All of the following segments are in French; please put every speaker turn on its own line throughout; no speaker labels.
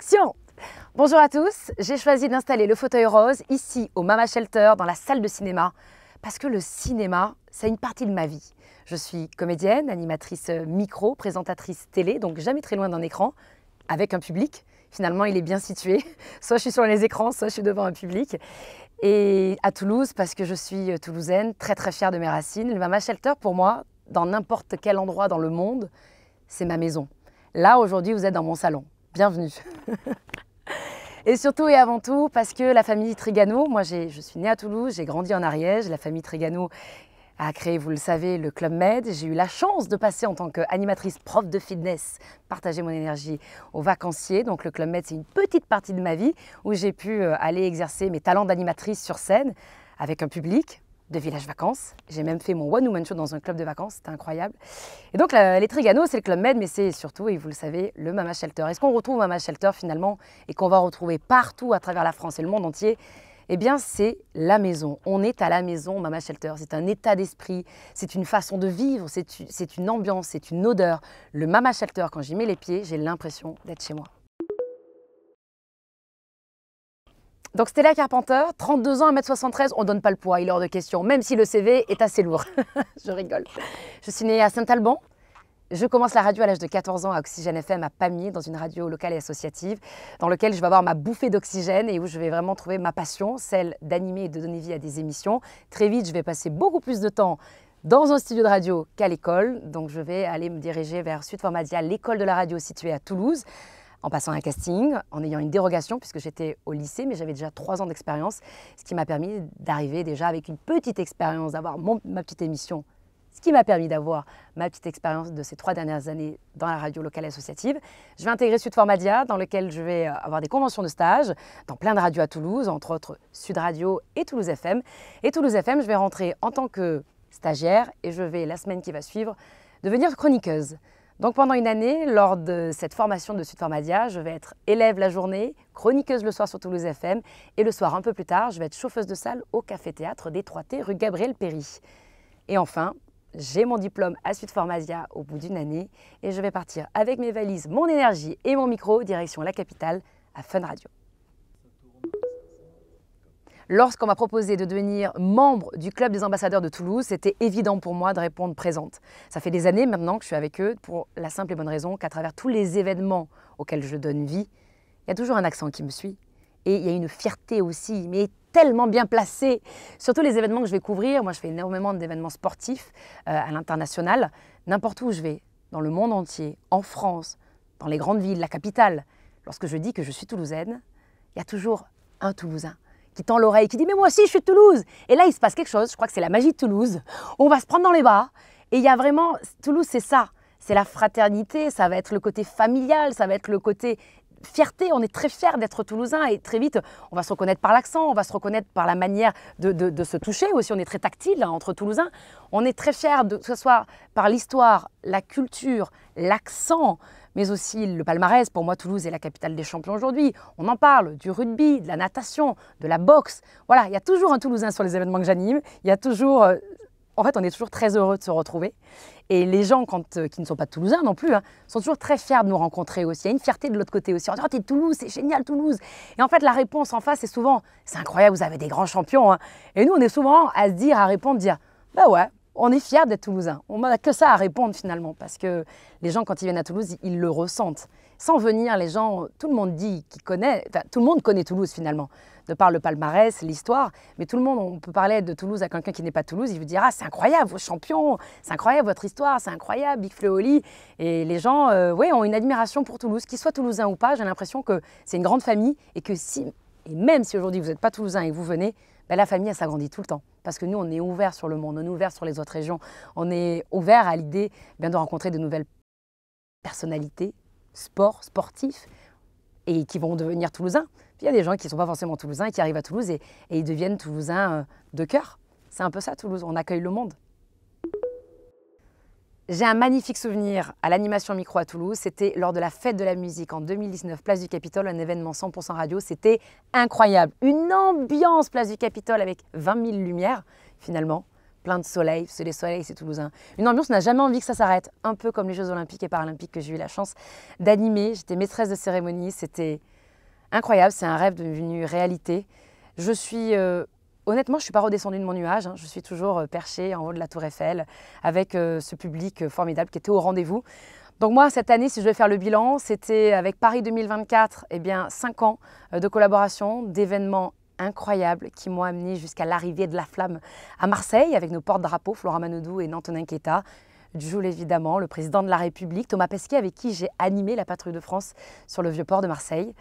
Action! Bonjour à tous, j'ai choisi d'installer le fauteuil rose ici au Mama Shelter dans la salle de cinéma parce que le cinéma, c'est une partie de ma vie. Je suis comédienne, animatrice micro, présentatrice télé, donc jamais très loin d'un écran, avec un public. Finalement, il est bien situé. Soit je suis sur les écrans, soit je suis devant un public. Et à Toulouse, parce que je suis toulousaine, très très fière de mes racines. Le Mama Shelter, pour moi, dans n'importe quel endroit dans le monde, c'est ma maison. Là, aujourd'hui, vous êtes dans mon salon. Bienvenue. Et surtout et avant tout, parce que la famille Trigano, moi je suis née à Toulouse, j'ai grandi en Ariège. La famille Trigano a créé, vous le savez, le Club Med. J'ai eu la chance de passer en tant qu'animatrice prof de fitness, partager mon énergie aux vacanciers. Donc le Club Med, c'est une petite partie de ma vie où j'ai pu aller exercer mes talents d'animatrice sur scène avec un public de village vacances. J'ai même fait mon one-woman show dans un club de vacances, c'était incroyable. Et donc les Trigano, c'est le Club Med, mais c'est surtout, et vous le savez, le Mama Shelter. Et ce qu'on retrouve au Mama Shelter finalement, et qu'on va retrouver partout à travers la France et le monde entier, eh bien c'est la maison. On est à la maison Mama Shelter. C'est un état d'esprit, c'est une façon de vivre, c'est une ambiance, c'est une odeur. Le Mama Shelter, quand j'y mets les pieds, j'ai l'impression d'être chez moi. Donc Stella Carpenter, 32 ans, 1m73, on ne donne pas le poids, il est hors de question, même si le CV est assez lourd. Je rigole. Je suis née à Saint-Alban. Je commence la radio à l'âge de 14 ans à Oxygène FM à Pamiers, dans une radio locale et associative, dans laquelle je vais avoir ma bouffée d'oxygène et où je vais vraiment trouver ma passion, celle d'animer et de donner vie à des émissions. Très vite, je vais passer beaucoup plus de temps dans un studio de radio qu'à l'école. Donc je vais aller me diriger vers Sud Formadia, l'école de la radio située à Toulouse, en passant un casting, en ayant une dérogation puisque j'étais au lycée, mais j'avais déjà 3 ans d'expérience, ce qui m'a permis d'arriver déjà avec une petite expérience, d'avoir ma petite émission, ce qui m'a permis d'avoir ma petite expérience de ces 3 dernières années dans la radio locale et associative. Je vais intégrer Sud Formadia, dans lequel je vais avoir des conventions de stage, dans plein de radios à Toulouse, entre autres Sud Radio et Toulouse FM. Et Toulouse FM, je vais rentrer en tant que stagiaire et je vais, la semaine qui va suivre, devenir chroniqueuse. Donc pendant une année, lors de cette formation de Sud Formadia, je vais être élève la journée, chroniqueuse le soir sur Toulouse FM et le soir, un peu plus tard, je vais être chauffeuse de salle au Café-Théâtre des 3T rue Gabriel Péri. Et enfin, j'ai mon diplôme à Sud Formadia au bout d'une année et je vais partir avec mes valises, mon énergie et mon micro direction la capitale à Fun Radio. Lorsqu'on m'a proposé de devenir membre du club des ambassadeurs de Toulouse, c'était évident pour moi de répondre présente. Ça fait des années maintenant que je suis avec eux pour la simple et bonne raison qu'à travers tous les événements auxquels je donne vie, il y a toujours un accent qui me suit. Et il y a une fierté aussi, mais tellement bien placée. Surtout les événements que je vais couvrir. Moi, je fais énormément d'événements sportifs à l'international. N'importe où je vais, dans le monde entier, en France, dans les grandes villes, la capitale. Lorsque je dis que je suis toulousaine, il y a toujours un Toulousain qui tend l'oreille, qui dit « mais moi aussi je suis de Toulouse ». Et là il se passe quelque chose, je crois que c'est la magie de Toulouse. On va se prendre dans les bras et il y a vraiment, Toulouse c'est ça, c'est la fraternité, ça va être le côté familial, ça va être le côté fierté. On est très fiers d'être toulousain et très vite on va se reconnaître par l'accent, on va se reconnaître par la manière de se toucher aussi. On est très tactile hein, entre Toulousains. On est très fiers que ce soit par l'histoire, la culture, l'accent, mais aussi le palmarès. Pour moi, Toulouse est la capitale des champions aujourd'hui. On en parle, du rugby, de la natation, de la boxe. Voilà, il y a toujours un Toulousain sur les événements que j'anime. Il y a toujours, en fait, on est toujours très heureux de se retrouver. Et les gens, qui ne sont pas Toulousains non plus, hein, sont toujours très fiers de nous rencontrer aussi. Il y a une fierté de l'autre côté aussi. On dit « oh, t'es de Toulouse, c'est génial Toulouse ». Et en fait, la réponse en face, c'est souvent « c'est incroyable, vous avez des grands champions hein ». Et nous, on est souvent à se dire, à répondre, dire « bah ouais ». On est fiers d'être Toulousains. On n'a que ça à répondre finalement parce que les gens, quand ils viennent à Toulouse, ils le ressentent. Sans venir, les gens, tout le monde dit qu'il connaît, enfin, tout le monde connaît Toulouse finalement, de par le palmarès, l'histoire. Mais tout le monde, on peut parler de Toulouse à quelqu'un qui n'est pas de Toulouse, il vous dira « ah, c'est incroyable, vos champions, c'est incroyable votre histoire, c'est incroyable, Big Flo et Oli ». Et les gens ouais, ont une admiration pour Toulouse, qu'ils soient Toulousains ou pas. J'ai l'impression que c'est une grande famille et que et même si aujourd'hui vous n'êtes pas Toulousain et que vous venez, ben, la famille, elle s'agrandit tout le temps. Parce que nous, on est ouvert sur le monde, on est ouvert sur les autres régions, on est ouvert à l'idée de rencontrer de nouvelles personnalités, sportifs, et qui vont devenir Toulousains. Puis il y a des gens qui ne sont pas forcément Toulousains et qui arrivent à Toulouse et ils deviennent Toulousains de cœur. C'est un peu ça, Toulouse, on accueille le monde. J'ai un magnifique souvenir à l'animation micro à Toulouse. C'était lors de la fête de la musique en 2019, place du Capitole, un événement 100% radio. C'était incroyable. Une ambiance place du Capitole avec 20 000 lumières finalement. plein de soleil, c'est les soleils, c'est toulousain. Une ambiance, on n'a jamais envie que ça s'arrête, un peu comme les Jeux Olympiques et Paralympiques que j'ai eu la chance d'animer. J'étais maîtresse de cérémonie, c'était incroyable, c'est un rêve devenu réalité. Je suis, honnêtement, je ne suis pas redescendue de mon nuage, hein. Je suis toujours perchée en haut de la Tour Eiffel avec ce public formidable qui était au rendez-vous. Donc moi, cette année, si je devais faire le bilan, c'était avec Paris 2024, eh bien 5 ans de collaboration, d'événements incroyables qui m'ont amené jusqu'à l'arrivée de la flamme à Marseille avec nos porte-drapeaux, Flora Manodou et Antonin Queta. Jules évidemment, le président de la République, Thomas Pesquet avec qui j'ai animé la patrouille de France sur le Vieux-Port de Marseille.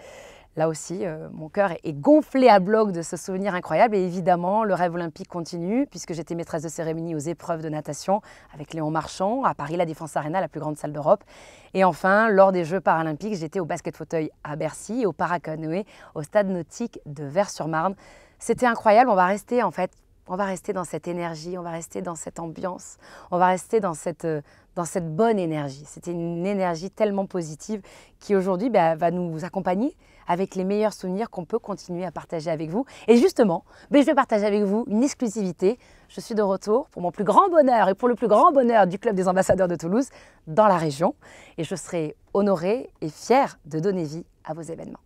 Là aussi, mon cœur est gonflé à bloc de ce souvenir incroyable. Et évidemment, le rêve olympique continue puisque j'étais maîtresse de cérémonie aux épreuves de natation avec Léon Marchand à Paris, la Défense Arena, la plus grande salle d'Europe. Et enfin, lors des Jeux paralympiques, j'étais au basket-fauteuil à Bercy et au paracanoë au stade nautique de Vers-sur-Marne. C'était incroyable. On va rester en fait, on va rester dans cette énergie, on va rester dans cette ambiance, on va rester dans cette bonne énergie. C'était une énergie tellement positive qui aujourd'hui va nous accompagner avec les meilleurs souvenirs qu'on peut continuer à partager avec vous. Et justement, je vais partager avec vous une exclusivité. Je suis de retour pour mon plus grand bonheur et pour le plus grand bonheur du Club des Ambassadeurs de Toulouse dans la région. Et je serai honorée et fière de donner vie à vos événements.